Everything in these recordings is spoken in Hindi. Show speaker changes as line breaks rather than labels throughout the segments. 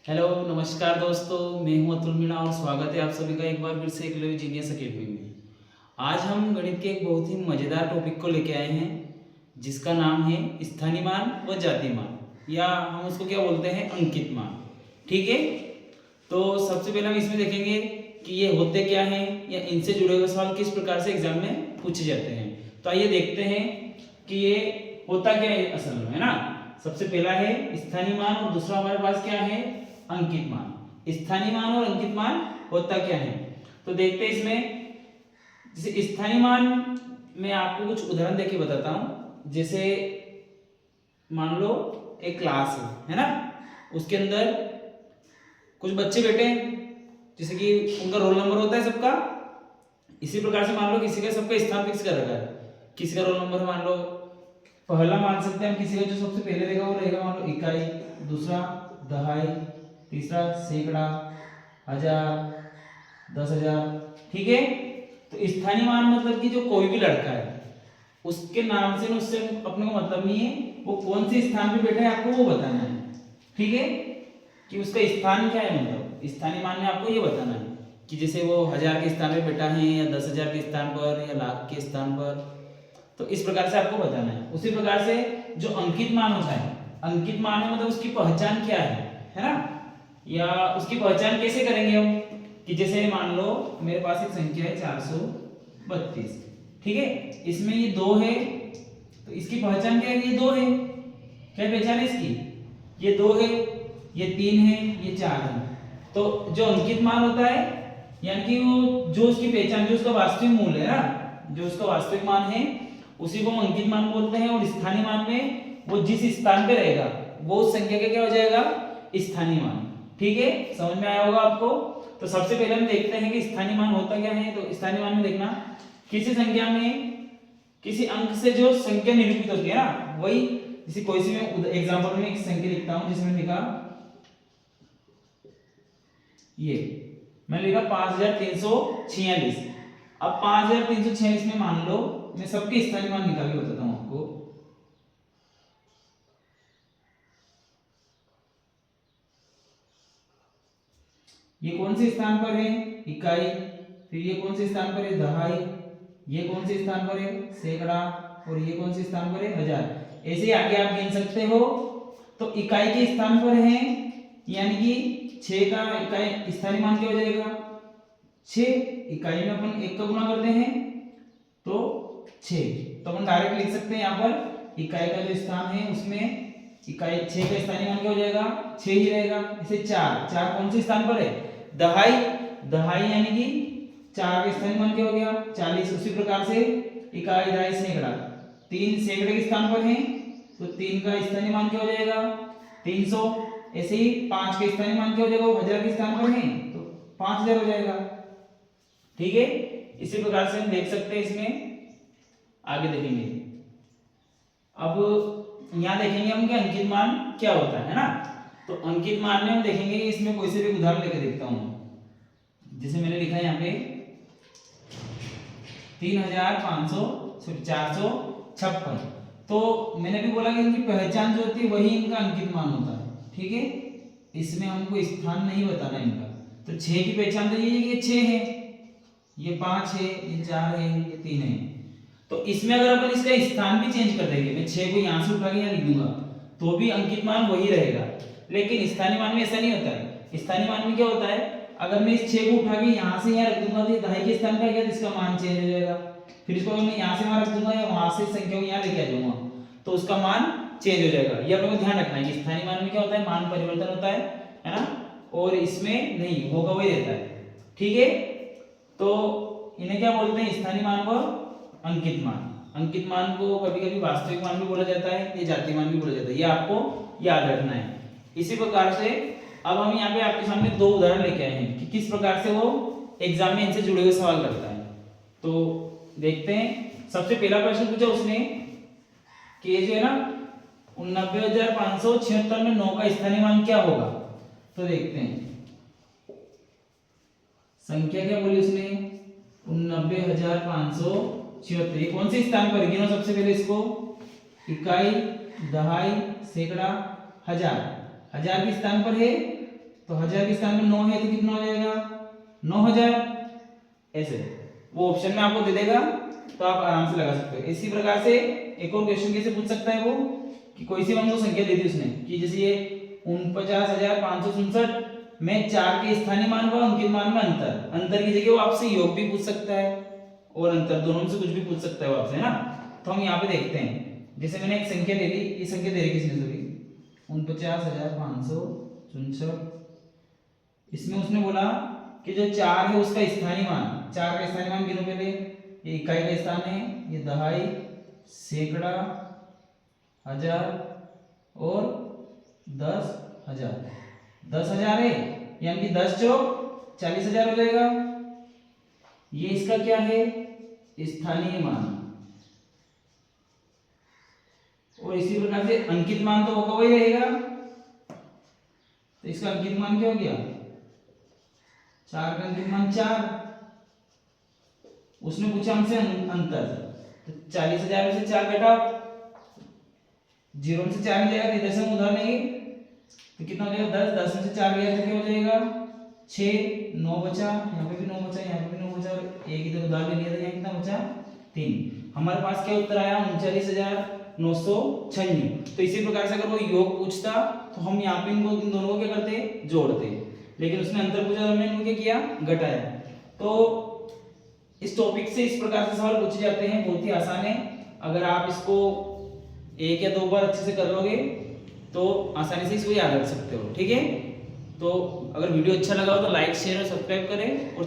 हेलो नमस्कार दोस्तों, मैं हूं अतुल मीणा और स्वागत है आप सभी का एक बार फिर से एकलव्य जीनियस अकेडमी में। आज हम गणित के एक बहुत ही मज़ेदार टॉपिक को लेके आए हैं जिसका नाम है स्थानीय मान व जातीय मान, या हम उसको क्या बोलते हैं, अंकित मान। ठीक है, तो सबसे पहले हम इसमें देखेंगे कि ये होते क्या हैं या इनसे जुड़े हुए सवाल किस प्रकार से एग्जाम में पूछे जाते हैं। तो आइए देखते हैं कि ये होता क्या है असल में, है ना। सबसे पहला है स्थानीय मान और दूसरा हमारे पास क्या है, अंकित मान। स्थानीय मान और अंकित मान होता क्या है, तो देखते हैं इसमें। जैसे स्थानीय मान मैं आपको कुछ उदाहरण देके बताता हूं। जैसे मान लो एक क्लास है ना, उसके अंदर कुछ बच्चे बैठे हैं, जैसे कि उनका रोल नंबर होता है सबका। इसी प्रकार से मान लो किसी का सबका स्थान फिक्स कर रखा है। किसी का रोल नंबर मान लो पहला, मान सकते हैं हम किसी का जो सबसे पहले रहेगा वो रहेगा मान लो इकाई, दूसरा दहाई, तीसरा सैकड़ा, हजार, 10,000। ठीक है, तो स्थानीय मान मतलब कि जो कोई भी लड़का है उसके नाम से उससे अपने को मतलब नहीं है, वो कौन से स्थान पे बैठा है आपको वो बताना है। ठीक है, कि उसका स्थान क्या है, मतलब स्थानीय मान में आपको ये बताना है कि जैसे वो 1000 के स्थान पे बैठा है या 10,000 के स्थान पर या लाख के स्थान पर। तो इस प्रकार से आपको बताना है। उसी प्रकार से जो अंकित मान होता है, अंकित मान है मतलब उसकी पहचान क्या है ना, या उसकी पहचान कैसे करेंगे हम, कि जैसे मान लो मेरे पास एक संख्या है 432। ठीक है, इसमें ये 2 है, तो इसकी पहचान क्या है, ये 2 है। क्या पहचान है इसकी, ये 2 है, ये 3 है, ये 4 है। तो जो अंकित मान होता है यानी कि वो जो उसकी पहचान, जो उसका वास्तविक मूल्य है ना, जो उसका वास्तविक मान है उसी को हम अंकित मान बोलते हैं। और स्थानीय मान में वो जिस स्थान पे रहेगा वो उस संख्या का क्या हो जाएगा, स्थानीय मान। ठीक है, समझ में आया होगा आपको। तो सबसे पहले हम देखते हैं कि स्थानीय मान होता क्या है। तो स्थानीय मान में देखना, किसी संख्या में किसी अंक से जो संख्या निरूपित होती है ना, वही जैसे कोई सी मैं एग्जांपल में एक संख्या लिखता हूं, जिसमें लिखा ये मैंने लिखा 5346। अब 5346 में मान लो मैं सबके स्थानीय मान निकाल के बताता हूं आपको। ये कौन से स्थान पर है, इकाई। फिर ये कौन से स्थान पर है, दहाई। ये कौन से स्थान पर है, सैकड़ा। और ये कौन से स्थान पर है, हजार। ऐसे ही आगे आप गिन सकते हो। तो इकाई के स्थान पर है यानी कि 6 का इकाई स्थानीय मान क्या हो जाएगा, 6। इकाई में अपन 1 का गुणा करते हैं तो 6। तो अपन डायरेक्ट लिख सकते हैं यहाँ पर इकाई का जो स्थान है उसमें इकाई 6 का स्थानीय मान क्या हो जाएगा, 6 ही रहेगा। इसे 4 कौन से स्थान पर है, दहाई। दहाई यानी कि 4 का स्थानीय मान क्या हो गया, 40। उसी प्रकार से इकाई, दहाई, सैकड़ा। 3 सैकड़े के स्थान पर है तो 3 का स्थानीय मान क्या हो जाएगा, 300। ऐसे ही 5 के स्थानीय मान क्या हो जाएगा, वो 1000 के स्थान पर है तो 5000 हो जाएगा। ठीक है, इसी प्रकार से हम देख सकते हैं। इसमें आगे देखेंगे, अब यहाँ देखेंगे हम कि अंकित मान क्या होता है ना। तो अंकित मान में हम देखेंगे, इसमें कोई से भी उदाहरण लेकर देखता हूं। जैसे मैंने लिखा है यहाँ पे 456। तो मैंने भी बोला कि इनकी पहचान जो होती है वही इनका अंकित मान होता है। ठीक है, इसमें हमको स्थान नहीं बताना इनका। तो 6 की पहचान तो ये है कि ये 6 है, ये 5 है, ये 4 है, ये 3 है। तो इसमें अगर अपन इसका स्थान भी चेंज कर देंगे, मैं 6 को यहां से उठा के यहां लिख दूंगा तो भी अंकित मान वही रहेगा। लेकिन स्थानीय मान में ऐसा नहीं होता है। स्थानीय मान में क्या होता है, अगर मैं इस 6 को उठा के यहां से यहां रख दूंगा तो ये दहाई के स्थान पर गया, तो इसका मान चेंज हो जाएगा। फिर इसको मैं यहां से वहां रख दूंगा या वहां से संख्या को यहां लेके आ जाऊंगा तो उसका मान चेंज हो जाएगा। ये अपने को ध्यान रखना है कि स्थानीय मान में क्या होता है, मान परिवर्तन होता है ना, और इसमें नहीं होगा, वही रहता है। ठीक है, तो इन्हें क्या बोलते हैं, स्थानीय मान को अंकित मान। अंकित मान को कभी कभी वास्तविक मान भी बोला जाता है, ये जातीय मान भी बोला जाता है, ये आपको याद रखना है। इसी प्रकार से अब हम यहाँ पे आपके सामने 2 उदाहरण लेके आए हैं कि किस प्रकार से वो एग्जाम में इनसे जुड़े हुए सवाल करता है। तो देखते हैं, सबसे पहला प्रश्न पूछा उसने कि ये जो है ना 89,576 में 9 का स्थानीय मान क्या होगा। तो देखते हैं संख्या क्या बोली उसने, 89,576। ये कौन से स्थान पर, गिनो सबसे पहले इसको, इकाई, दहाई, सैकड़ा, हजार। हजार के स्थान पर है तो 1000 के स्थान में 9 है तो कितना हो जाएगा 9000। ऐसे वो ऑप्शन में आपको दे देगा तो आप आराम से लगा सकते हो। इसी प्रकार से एक और क्वेश्चन कैसे पूछ सकता है वो कि कोई सी हमको संख्या दे दी उसने कि जैसे ये 49,567 में 4 के स्थानीय मान व अंकित मान में अंतर की जगह वो आपसे योग भी पूछ सकता है और अंतर दोनों में से कुछ भी पूछ सकता है वो आपसे, है ना। तो हम यहाँ पे देखते हैं, जैसे मैंने एक संख्या ले ली, ये संख्या दे रही किसने सभी 49,567। इसमें उसने बोला कि जो 4 है उसका स्थानीय मान, 4 का स्थानीय मान गिनो पहले। ये इकाई का स्थान है, ये दहाई, सैकड़ा, हजार और 10,000। 10,000 है यानी कि 10 चौक 40,000 हो जाएगा। ये इसका क्या है स्थानीय मान। और इसी प्रकार से अंकित मान तो होगा वही रहेगा, तो इसका अंकित मान क्या हो गया 4 का अंकित मान 4। उसने पूछा हमसे अंतर, तो 40,000 में से 4 घटाओ, 0 में से 4 जाएगा तो इधर से हम उधार लेंगे तो कितना हो जाएगा 10। 10 में से 4 गया तो क्या हो जाएगा 6, 9 बचा, यहाँ पे भी 9 बचा, यहाँ पे भी 9 बचा और एक इधर उधार ले लिया था, यहाँ कितना बचा 3। हमारे पास क्या उत्तर आया 39,996। तो इसी प्रकार से अगर वो योग पूछता तो हम यहाँ पे इन दोनों को क्या करते जोड़ते, लेकिन उसने अंतर पूछा तो हमने इनको क्या किया घटाया। तो इस टॉपिक से इस प्रकार से सवाल पूछे जाते हैं, बहुत ही आसान है। अगर आप इसको 1 या 2 बार अच्छे से कर लोगे तो आसानी से इसको याद रख सकते हो, ठीक है। तो अगर वीडियो अच्छा लगा हो तो लाइक शेयर और सब्सक्राइब करें और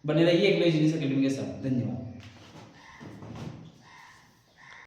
बने रहिए एकलव्य जीनियस एकेडमी के साथ। धन्यवाद।